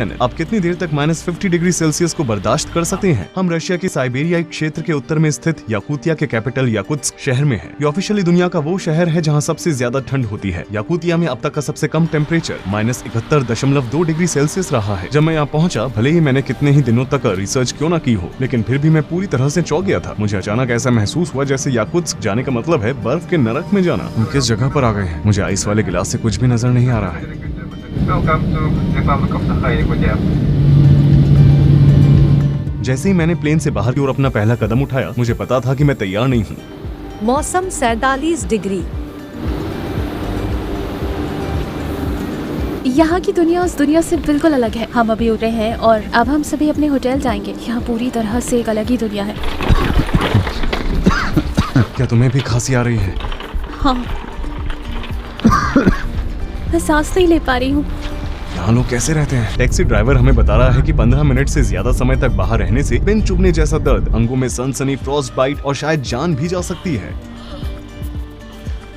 आप कितनी देर तक -50 डिग्री सेल्सियस को बर्दाश्त कर सकते हैं? हम रशिया के साइबेरियाई क्षेत्र के उत्तर में स्थित याकुतिया के कैपिटल याकुत्स्क शहर में हैं। ये ऑफिशियली दुनिया का वो शहर है जहां सबसे ज्यादा ठंड होती है। याकुतिया में अब तक का सबसे कम टेम्परेचर -71.2 डिग्री सेल्सियस रहा है। जब मैं यहाँ पहुँचा, भले ही मैंने कितने ही दिनों तक रिसर्च क्यों न की हो, लेकिन फिर भी मैं पूरी तरह से चौंक गया था। मुझे अचानक ऐसा महसूस हुआ जैसे याकुत्स्क जाने का मतलब है बर्फ के नरक में जाना। हम किस जगह पर आ गए हैं? मुझे आइस वाले गिलास से कुछ भी नजर नहीं आ रहा है। जैसे ही मैंने प्लेन से बाहर की ओर अपना पहला कदम उठाया, मुझे पता था कि मैं तैयार नहीं हूँ। मौसम 47 डिग्री। यहाँ की दुनिया उस दुनिया से बिल्कुल अलग है। हम अभी उतरे हैं और अब हम सभी अपने होटल जाएंगे। यहाँ पूरी तरह से एक अलग ही दुनिया है। क्या तुम्हें भी खांसी आ रही है? हाँ, मैं सांस नहीं ले पा रही हूँ। यहाँ लोग कैसे रहते हैं? टैक्सी ड्राइवर हमें बता रहा है कि 15 मिनट से ज्यादा समय तक बाहर रहने से पिन चुभने जैसा दर्द, अंगों में सनसनी, फ्रॉस्ट बाइट और शायद जान भी जा सकती है।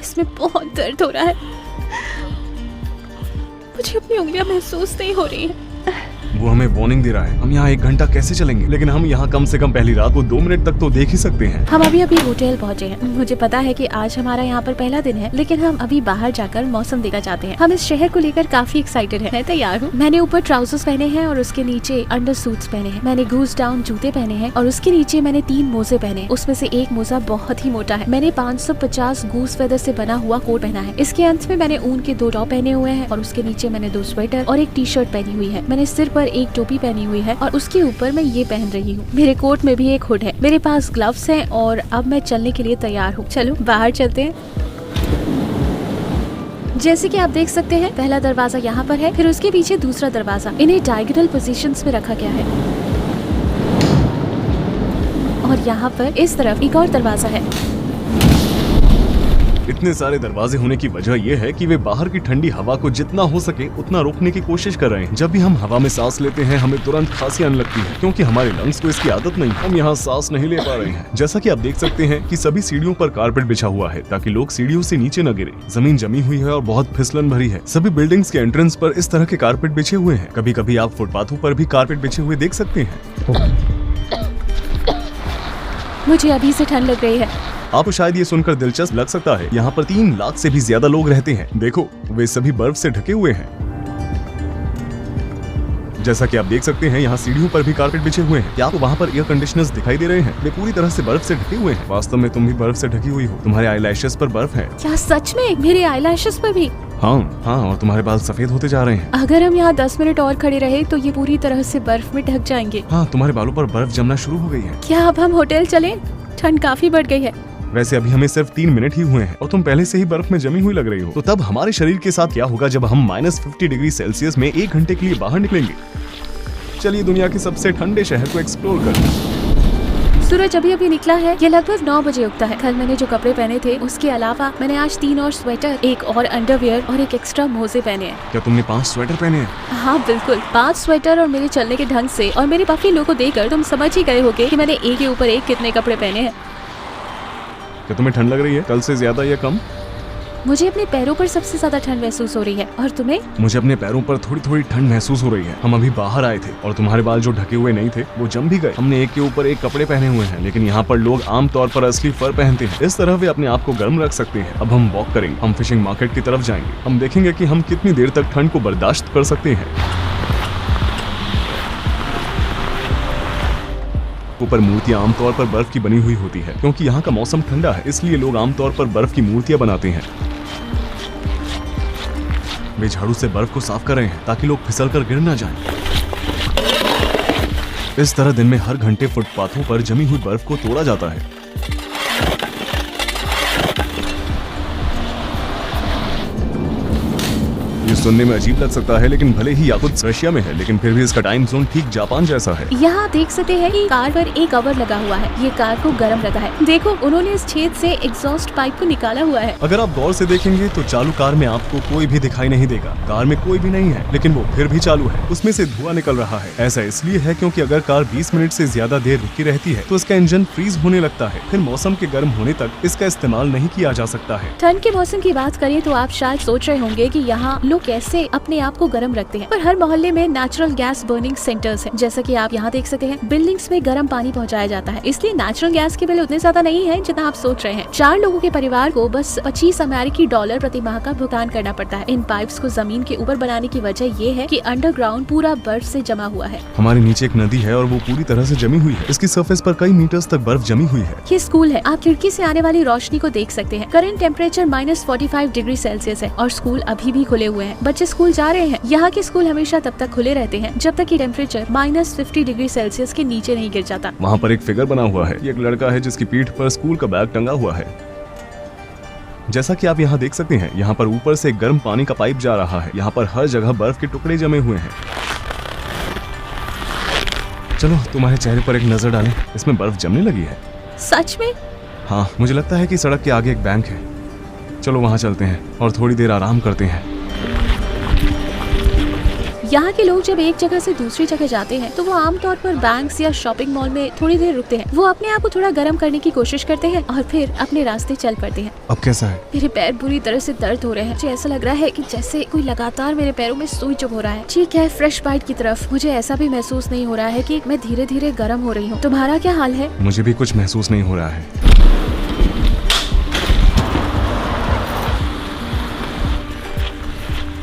इसमें बहुत दर्द हो रहा है। मुझे अपनी उंगलियां महसूस नहीं हो रही है। वो हमें वार्निंग दे रहा है। हम यहाँ 1 घंटा कैसे चलेंगे? लेकिन हम यहाँ कम से कम पहली रात को 2 मिनट तक तो देख ही सकते हैं। हम अभी होटल पहुँचे हैं। मुझे पता है कि आज हमारा यहाँ पर पहला दिन है, लेकिन हम अभी बाहर जाकर मौसम देखना चाहते हैं। हम इस शहर को लेकर काफी एक्साइटेड हैं। मैं तैयार हूँ। मैंने ऊपर ट्राउजर्स पहने हैं और उसके नीचे अंडर सूट्स पहने हैं। मैंने गूज डाउन जूते पहने हैं और उसके नीचे मैंने 3 मोजे पहने। उसमें से एक मोजा बहुत ही मोटा है। मैंने 550 गूस फेदर से बना हुआ कोट पहना है। इसके अंत में मैंने ऊन के 2 टॉप पहने हुए हैं और उसके नीचे मैंने 2 स्वेटर और एक टी-शर्ट पहनी हुई है। मैंने सिर पर एक टोपी पहनी हुई है और उसके ऊपर मैं ये पहन रही हूँ। मेरे कोट में भी एक हुड है। मेरे पास ग्लव्स हैं और अब मैं चलने के लिए तैयार हूँ। चलो बाहर चलते हैं। जैसे कि आप देख सकते हैं, पहला दरवाजा यहाँ पर है, फिर उसके पीछे दूसरा दरवाजा। इन्हें डायगोनल पोजीशंस में रखा गया है और यहाँ पर इस तरफ एक और दरवाजा है। इतने सारे दरवाजे होने की वजह यह है कि वे बाहर की ठंडी हवा को जितना हो सके उतना रोकने की कोशिश कर रहे हैं। जब भी हम हवा में सांस लेते हैं, हमें तुरंत खांसी आने लगती है, क्योंकि हमारे लंग्स को इसकी आदत नहीं। हम यहाँ सांस नहीं ले पा रहे हैं। जैसा कि आप देख सकते हैं कि सभी सीढ़ियों पर कारपेट बिछा हुआ है ताकि लोग सीढ़ियों से नीचे न गिरे। जमीन जमी हुई है और बहुत फिसलन भरी है। सभी बिल्डिंग्स के एंट्रेंस पर इस तरह के कारपेट बिछे हुए हैं। कभी कभी आप फुटपाथों पर भी कारपेट बिछे हुए देख सकते हैं। मुझे अभी से ठंड लग रही है। आपको शायद ये सुनकर दिलचस्प लग सकता है, यहाँ पर 3 लाख से भी ज्यादा लोग रहते हैं। देखो, वे सभी बर्फ से ढके हुए हैं। जैसा कि आप देख सकते हैं, यहाँ सीढ़ियों पर भी कारपेट बिछे हुए हैं। क्या आपको वहाँ पर एयर कंडीशनर्स दिखाई दे रहे हैं? वे पूरी तरह से बर्फ से ढके हुए हैं। वास्तव में तुम भी बर्फ से ढकी हुई हो। तुम्हारे आईलैशेस पर बर्फ है। क्या सच में? मेरे आईलैशेस पर भी? हाँ, और तुम्हारे बाल सफेद होते जा रहे हैं। अगर हम यहाँ 10 मिनट और खड़े रहे तो ये पूरी तरह से बर्फ में ढक जाएंगे। हाँ, तुम्हारे बालों पर बर्फ जमना शुरू हो गई है। क्या अब हम होटल चलें? ठंड काफी बढ़ गई है। वैसे अभी हमें सिर्फ 3 मिनट ही हुए हैं और तुम पहले से ही बर्फ में जमी हुई लग रही हो। तो तब हमारे शरीर के साथ क्या होगा जब हम -50 डिग्री सेल्सियस में 1 घंटे के लिए बाहर निकलेंगे? चलिए दुनिया के सबसे ठंडे शहर को एक्सप्लोर करें। सूरज अभी निकला है। ये लगभग 9 बजे उगता है। कल मैंने जो कपड़े पहने थे उसके अलावा मैंने आज 3 और स्वेटर, एक और अंडरवियर और एक एक्स्ट्रा मोजे पहने हैं। क्या तुमने 5 स्वेटर पहने हैं? हाँ बिल्कुल, 5 स्वेटर। और मेरे चलने के ढंग से और मेरे पफी लुक को देखकर तुम समझ ही गए होगे कि मैंने एक के ऊपर एक कितने कपड़े पहने हैं। क्या तुम्हें ठंड लग रही है? कल से ज्यादा या कम? मुझे अपने पैरों पर सबसे ज्यादा ठंड महसूस हो रही है। और तुम्हें? मुझे अपने पैरों पर थोड़ी थोड़ी ठंड महसूस हो रही है। हम अभी बाहर आए थे और तुम्हारे बाल जो ढके हुए नहीं थे वो जम भी गए। हमने एक के ऊपर एक कपड़े पहने हुए हैं, लेकिन यहाँ पर लोग आमतौर पर असली फर पहनते हैं। इस तरह वे अपने आप को गर्म रख सकते हैं। अब हम वॉक करेंगे। हम फिशिंग मार्केट की तरफ जाएंगे। हम देखेंगे कि हम कितनी देर तक ठंड को बर्दाश्त कर सकते हैं। ऊपर मूर्तियां आमतौर पर बर्फ की बनी हुई होती है, क्योंकि यहाँ का मौसम ठंडा है, इसलिए लोग आमतौर पर बर्फ की मूर्तियां बनाते हैं। वे झाड़ू से बर्फ को साफ कर रहे हैं ताकि लोग फिसल कर गिर न जाएं। इस तरह दिन में हर घंटे फुटपाथों पर जमी हुई बर्फ को तोड़ा जाता है। ये सुनने में अजीब लग सकता है, लेकिन भले ही याकुत्स्क रशिया में है, लेकिन फिर भी इसका टाइम जोन ठीक जापान जैसा है। यहाँ देख सकते हैं कि कार पर एक कवर लगा हुआ है। ये कार को गर्म रखा है। देखो, उन्होंने इस छेद से एग्जॉस्ट पाइप को निकाला हुआ है। अगर आप गौर से देखेंगे तो चालू कार में आपको कोई भी दिखाई नहीं देगा। कार में कोई भी नहीं है, लेकिन वो फिर भी चालू है। उसमें से धुआं निकल रहा है। ऐसा इसलिए है क्योंकि अगर कार 20 मिनट से ज्यादा देर रुकी रहती है तो इसका इंजन फ्रीज होने लगता है। फिर मौसम के गर्म होने तक इसका इस्तेमाल नहीं किया जा सकता है। ठंड के मौसम की बात करें तो आप शायद सोच रहे होंगे कि यहाँ लोग कैसे अपने आप को गर्म रखते हैं। पर हर मोहल्ले में नेचुरल गैस बर्निंग सेंटर्स हैं। जैसा कि आप यहाँ देख सकते हैं, बिल्डिंग्स में गर्म पानी पहुँचाया जाता है, इसलिए नेचुरल गैस के बिल उतने ज्यादा नहीं है जितना आप सोच रहे हैं। 4 लोगों के परिवार को बस $25 प्रति माह का भुगतान करना पड़ता है। इन पाइप्स को जमीन के ऊपर बनाने की वजह ये है कि अंडरग्राउंड पूरा बर्फ से जमा हुआ है। हमारे नीचे एक नदी है और वो पूरी तरह से जमी हुई है। इसकी सरफेस पर कई मीटर्स तक बर्फ जमी हुई है। ये स्कूल है, आप खिड़की से आने वाली रोशनी को देख सकते हैं। करंट टेम्परेचर -45 डिग्री सेल्सियस है और स्कूल अभी भी खुले हुए हैं। बच्चे स्कूल जा रहे हैं। यहाँ के स्कूल हमेशा तब तक खुले रहते हैं जब तक कि टेम्परेचर -50 डिग्री सेल्सियस के नीचे नहीं गिर जाता। वहाँ पर एक फिगर बना हुआ है। ये एक लड़का है जिसकी पीठ पर स्कूल का बैग टंगा हुआ है। जैसा कि आप यहाँ देख सकते हैं, यहाँ पर ऊपर से गर्म पानी का पाइप जा रहा है। यहाँ पर हर जगह बर्फ के टुकड़े जमे हुए हैं। चलो तुम्हारे चेहरे पर एक नजर डालें, इसमें बर्फ जमने लगी है। सच में? हाँ, मुझे लगता है कि सड़क के आगे एक बैंक है। चलो वहाँ चलते हैं और थोड़ी देर आराम करते हैं। यहाँ के लोग जब एक जगह से दूसरी जगह जाते हैं तो वो आमतौर पर बैंक्स या शॉपिंग मॉल में थोड़ी देर रुकते हैं। वो अपने आप को थोड़ा गर्म करने की कोशिश करते हैं और फिर अपने रास्ते चल पड़ते हैं। अब कैसा है? मेरे पैर बुरी तरह से दर्द हो रहे हैं। मुझे ऐसा लग रहा है कि जैसे कोई लगातार मेरे पैरों में सुई चुभ हो रहा है। ठीक है, फ्रेश बाइट की तरफ। मुझे ऐसा भी महसूस नहीं हो रहा है कि मैं धीरे धीरे गर्म हो रही हूँ। तुम्हारा क्या हाल है? मुझे भी कुछ महसूस नहीं हो रहा है।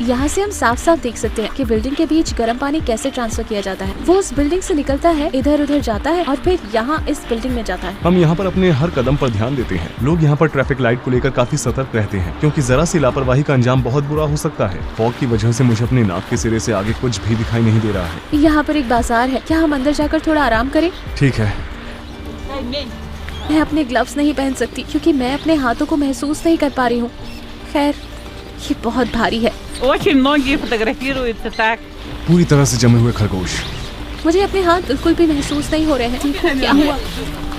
यहाँ से हम साफ साफ देख सकते हैं कि बिल्डिंग के बीच गर्म पानी कैसे ट्रांसफर किया जाता है। वो उस बिल्डिंग से निकलता है, इधर उधर जाता है और फिर यहाँ इस बिल्डिंग में जाता है। हम यहाँ पर अपने हर कदम पर ध्यान देते हैं। लोग यहाँ पर ट्रैफिक लाइट को लेकर काफी सतर्क रहते हैं, क्योंकि जरा सी लापरवाही का अंजाम बहुत बुरा हो सकता है। फॉग की वजह से मुझे अपने नाक के सिरे से आगे कुछ भी दिखाई नहीं दे रहा है। यहाँ पर एक बाजार है, क्या हम अंदर जाकर थोड़ा आराम करें? ठीक है। मैं अपने ग्लव्स नहीं पहन सकती क्योंकि मैं अपने हाथों को महसूस नहीं कर पा रही हूँ। खैर, ये बहुत भारी है। Очень многие фотографируются так. पूरी तरह से जमे हुए खरगोश। मुझे अपने हाथ बिल्कुल भी महसूस नहीं हो रहे हैं। देखो क्या हुआ।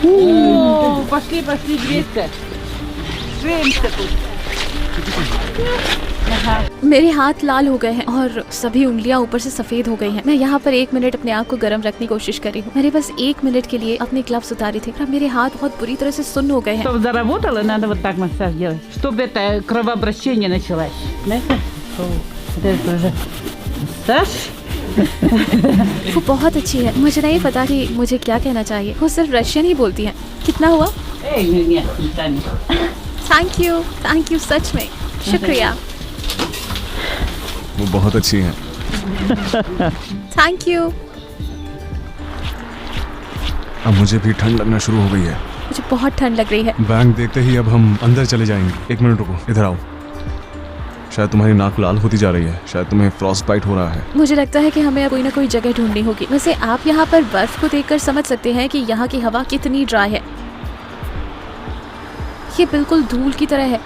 О, пошли, греться. Греемся тут. मेरे हाथ लाल हो गए हैं और सभी उंगलियां ऊपर से सफेद हो गई हैं। मैं यहाँ पर 1 मिनट अपने आप को गर्म रखने की कोशिश कर रही हूँ। मैंने बस 1 मिनट के लिए अपने ग्लव्स उतारे थे। अब मेरे हाथ बहुत बुरी तरह से सुन्न हो गए हैं। Чтобы заработало, надо вот так массаж делать, чтобы это кровообращение началось. Знаете? Вот это уже массаж. वो बहुत अच्छी है। मुझे नहीं पता कि मुझे क्या कहना चाहिए। वो सिर्फ रशियन ही बोलती है। कितना हुआ? Эй, нет, не станет. थैंक यू सच में, शुक्रिया। वो बहुत अच्छी है। Thank you. अब मुझे भी ठंड लगना शुरू हो गई है। मुझे बहुत ठंड लग रही है। बैंक देखते ही अब हम अंदर चले जाएंगे। 1 मिनट रुको, इधर आओ। शायद तुम्हारी नाक लाल होती जा रही है। शायद तुम्हें फ्रॉस्ट बाइट हो रहा है। मुझे लगता है कि हमें कोई ना कोई जगह ढूंढनी होगी। वैसे आप यहाँ पर बर्फ को देखकर समझ सकते हैं कि यहाँ की हवा कितनी ड्राई है। ये बिल्कुल धूल की तरह है।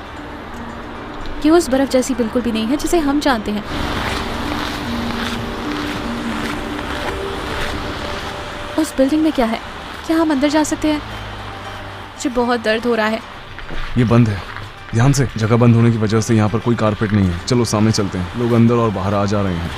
ये उस बर्फ जैसी बिल्कुल भी नहीं है जिसे हम जानते हैं। उस बिल्डिंग में क्या है? क्या हम अंदर जा सकते हैं? मुझे बहुत दर्द हो रहा है। ये बंद है। ध्यान से। जगह बंद होने की वजह से यहाँ पर कोई कारपेट नहीं है। चलो सामने चलते हैं। लोग अंदर और बाहर आ जा रहे हैं।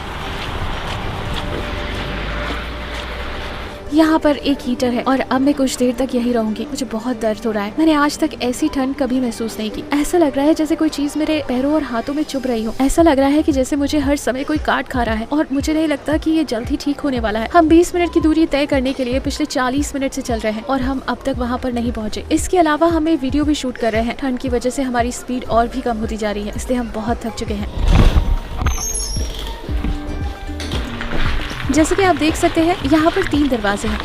यहाँ पर एक हीटर है और अब मैं कुछ देर तक यही रहूंगी। मुझे बहुत दर्द हो रहा है। मैंने आज तक ऐसी ठंड कभी महसूस नहीं की। ऐसा लग रहा है जैसे कोई चीज मेरे पैरों और हाथों में चुभ रही हो। ऐसा लग रहा है कि जैसे मुझे हर समय कोई काट खा रहा है और मुझे नहीं लगता कि ये जल्द ही ठीक होने वाला है। हम 20 मिनट की दूरी तय करने के लिए पिछले 40 मिनट से चल रहे हैं और हम अब तक वहाँ पर नहीं पहुँचे। इसके अलावा हमें वीडियो भी शूट कर रहे हैं। ठंड की वजह से हमारी स्पीड और भी कम होती जा रही है, इसलिए हम बहुत थक चुके हैं। जैसे कि आप देख सकते हैं, यहाँ पर 3 दरवाजे हैं।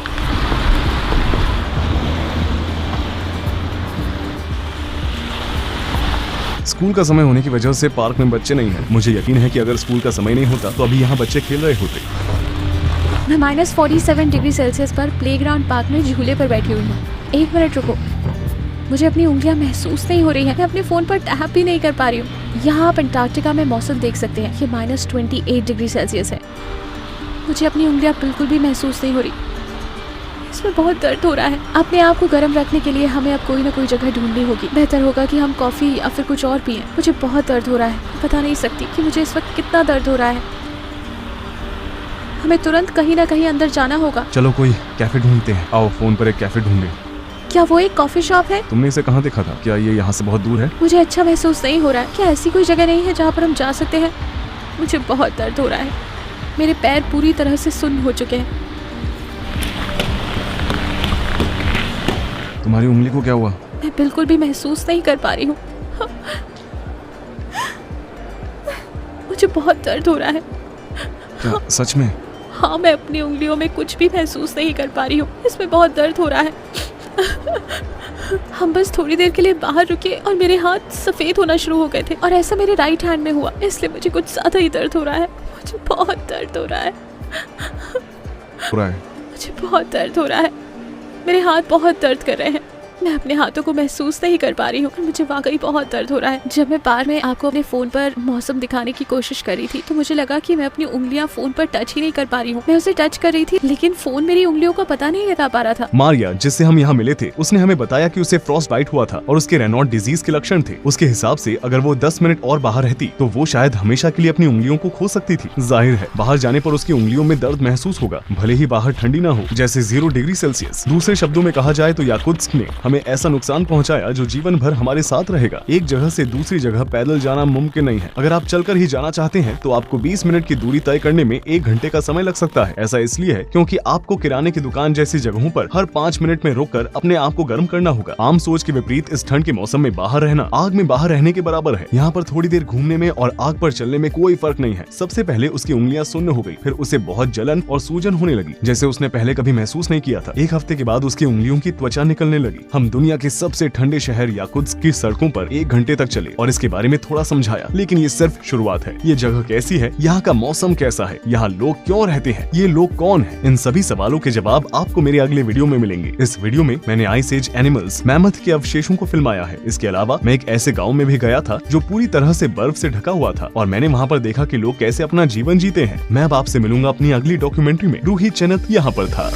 स्कूल का समय होने की वजह से पार्क में बच्चे नहीं हैं। मुझे यकीन है कि अगर स्कूल का समय नहीं होता तो अभी यहाँ बच्चे खेल रहे होते। मैं -47 डिग्री सेल्सियस पर प्लेग्राउंड पार्क में झूले पर बैठी हुई हूँ। 1 मिनट रुको, मुझे अपनी उंगलियां महसूस नहीं हो रही है। मैं अपने फोन पर टैप भी नहीं कर पा रही हूँ। यहाँ आप अंटार्कटिका में मौसम देख सकते हैं। ये -28 डिग्री सेल्सियस है। मुझे अपनी उंगलियां बिल्कुल भी महसूस नहीं हो रही। इसमें बहुत दर्द हो रहा है। अपने आप को गर्म रखने के लिए हमें अब कोई ना कोई जगह ढूंढनी होगी। बेहतर होगा कि हम कॉफी या फिर कुछ और पिएं। मुझे बहुत दर्द हो रहा है। बता नहीं सकती कि मुझे इस वक्त कितना दर्द हो रहा है। हमें तुरंत कहीं ना कहीं अंदर जाना होगा। चलो कोई कैफे ढूंढते हैं। आओ फोन पर एक कैफे ढूंढे। क्या वो एक कॉफी शॉप है? तुमने इसे कहाँ देखा था? क्या ये यहाँ से बहुत दूर है? मुझे अच्छा महसूस नहीं हो रहा है। क्या ऐसी कोई जगह नहीं है जहाँ पर हम जा सकते हैं? मुझे बहुत दर्द हो रहा है। मेरे पैर पूरी तरह से सुन्न हो चुके हैं। तुम्हारी उंगली को क्या हुआ? मैं बिल्कुल भी महसूस नहीं कर पा रही हूँ। मुझे बहुत दर्द हो रहा है। क्या सच में? हाँ, मैं अपनी उंगलियों में कुछ भी महसूस नहीं कर पा रही हूँ। इसमें बहुत दर्द हो रहा है। हम बस थोड़ी देर के लिए बाहर रुके और मेरे हाथ सफ़ेद होना शुरू हो गए थे, और ऐसा मेरे राइट हैंड में हुआ, इसलिए मुझे कुछ ज़्यादा ही दर्द हो रहा है। मुझे बहुत दर्द हो रहा है। मुझे बहुत दर्द हो रहा है। मेरे हाथ बहुत दर्द कर रहे हैं। मैं अपने हाथों को महसूस नहीं कर पा रही हूँ। मुझे वाकई बहुत दर्द हो रहा है। जब मैं बार में आपको अपने फ़ोन पर मौसम दिखाने की कोशिश कर रही थी तो मुझे लगा कि मैं अपनी उंगलियां फ़ोन पर टच ही नहीं कर पा रही हूँ। मैं उसे टच कर रही थी लेकिन फ़ोन मेरी उंगलियों का पता नहीं लगा पा रहा था। मारिया, जिससे हम यहाँ मिले थे, उसने हमें बताया कि उसे फ्रॉस्ट बाइट हुआ था और उसके रेनॉल्ड डिजीज के लक्षण थे। उसके हिसाब से अगर वो 10 मिनट और बाहर रहती तो वो शायद हमेशा के लिए अपनी उंगलियों को खो सकती थी। जाहिर है बाहर जाने पर उसकी उंगलियों में दर्द महसूस होगा, भले ही बाहर ठंडी ना हो, जैसे 0 डिग्री सेल्सियस। दूसरे शब्दों में कहा जाए तो याकुत्स्क ने हमें ऐसा नुकसान पहुंचाया जो जीवन भर हमारे साथ रहेगा। एक जगह से दूसरी जगह पैदल जाना मुमकिन नहीं है। अगर आप चलकर ही जाना चाहते हैं तो आपको 20 मिनट की दूरी तय करने में 1 घंटे का समय लग सकता है। ऐसा इसलिए है क्योंकि आपको किराने की दुकान जैसी जगहों पर हर 5 मिनट में रुककर अपने आप को गर्म करना होगा। आम सोच के विपरीत इस ठंड के मौसम में बाहर रहना आग में बाहर रहने के बराबर है। यहाँ पर थोड़ी देर घूमने में और आग पर चलने में कोई फर्क नहीं है। सबसे पहले उसकी उंगलियां सुन्न हो गई, फिर उसे बहुत जलन और सूजन होने लगी, जैसे उसने पहले कभी महसूस नहीं किया था। 1 हफ्ते के बाद उसकी उंगलियों की त्वचा निकलने लगी। हम दुनिया के सबसे ठंडे शहर याकुत्स्क की सड़कों पर 1 घंटे तक चले और इसके बारे में थोड़ा समझाया, लेकिन ये सिर्फ शुरुआत है। ये जगह कैसी है, यहाँ का मौसम कैसा है, यहाँ लोग क्यों रहते हैं, ये लोग कौन हैं, इन सभी सवालों के जवाब आपको मेरे अगले वीडियो में मिलेंगे। इस वीडियो में मैंने आइस एज एनिमल्स मैमथ के अवशेषों को फिल्माया है। इसके अलावा मैं एक ऐसे गाँव में भी गया था जो पूरी तरह से बर्फ से ढका हुआ था और मैंने वहाँ पर देखा कि लोग कैसे अपना जीवन जीते हैं। मैं अब आपसे मिलूंगा अपनी अगली डॉक्यूमेंट्री में। रूही चेनत यहाँ पर था।